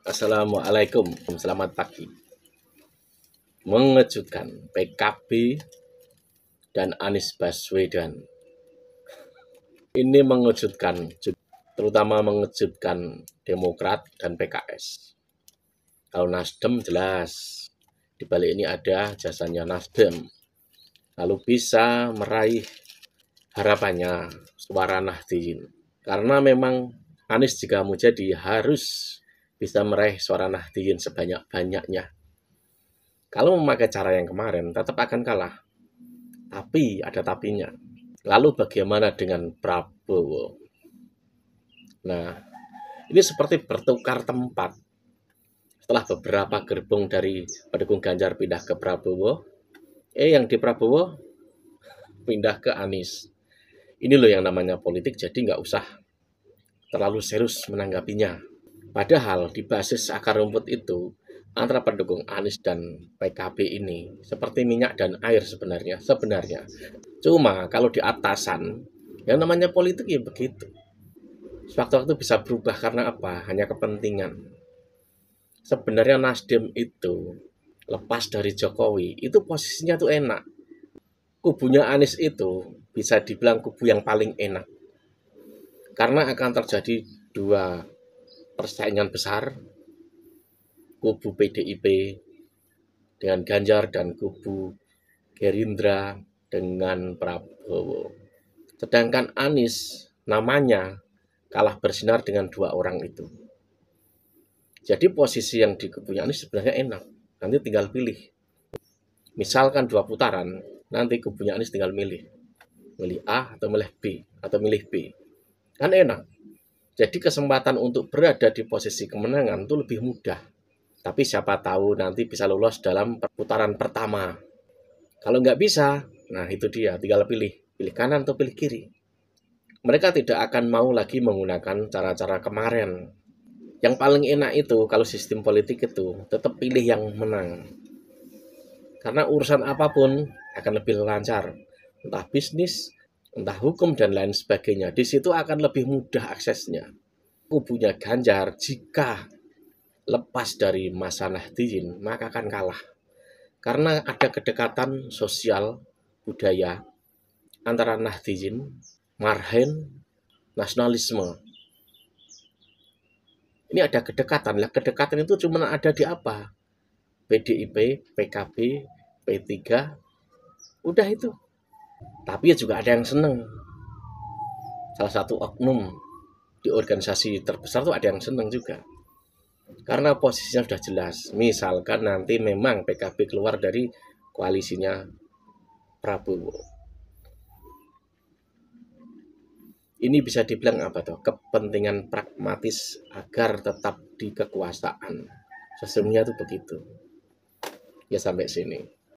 Assalamualaikum, selamat pagi. Mengejutkan, PKB dan Anies Baswedan. Ini mengejutkan, terutama mengejutkan Demokrat dan PKS. Kalau Nasdem jelas, di balik ini ada jasanya Nasdem. Lalu bisa meraih harapannya suara Nahdliyin. Karena memang Anies jika mau jadi harus bisa meraih suara Nahdliyin sebanyak-banyaknya. Kalau memakai cara yang kemarin, tetap akan kalah. Tapi ada tapinya. Lalu bagaimana dengan Prabowo? Nah, ini seperti bertukar tempat. Setelah beberapa gerbong dari pendukung Ganjar pindah ke Prabowo, yang di Prabowo pindah ke Anies. Ini loh yang namanya politik, jadi nggak usah terlalu serius menanggapinya. Padahal di basis akar rumput itu, antara pendukung Anies dan PKB ini seperti minyak dan air sebenarnya. Cuma kalau di atasan, yang namanya politik ya begitu. Sewaktu-waktu bisa berubah karena apa? Hanya kepentingan. Sebenarnya Nasdem itu lepas dari Jokowi, itu posisinya tuh enak. Kubunya Anies itu bisa dibilang kubu yang paling enak. Karena akan terjadi dua persaingan besar, kubu PDIP dengan Ganjar dan kubu Gerindra dengan Prabowo. Sedangkan Anies namanya kalah bersinar dengan dua orang itu. Jadi posisi yang di kubunya Anies sebenarnya enak. Nanti tinggal pilih. Misalkan 2 putaran, nanti kubunya Anies tinggal milih. Milih A atau milih B atau milih B. Kan enak. Jadi kesempatan untuk berada di posisi kemenangan itu lebih mudah. Tapi siapa tahu nanti bisa lolos dalam putaran pertama. Kalau nggak bisa, nah itu dia, tinggal pilih. Pilih kanan atau pilih kiri. Mereka tidak akan mau lagi menggunakan cara-cara kemarin. Yang paling enak itu, kalau sistem politik itu, tetap pilih yang menang. Karena urusan apapun akan lebih lancar. Entah bisnis, entah hukum, dan lain sebagainya. Di situ akan lebih mudah aksesnya. Kubunya Ganjar, jika lepas dari masa Nahdliyin, maka akan kalah. Karena ada kedekatan sosial, budaya, antara Nahdliyin, Marhen, nasionalisme. Ini ada kedekatan. Lah, kedekatan itu cuma ada di apa? PDIP, PKB, P3, udah itu. Tapi ya juga ada yang seneng. Salah satu oknum di organisasi terbesar tuh ada yang seneng juga. Karena posisinya sudah jelas. Misalkan nanti memang PKB keluar dari koalisinya Prabowo. Ini bisa dibilang apa tuh? Kepentingan pragmatis agar tetap di kekuasaan. Sesungguhnya itu begitu. Ya sampai sini.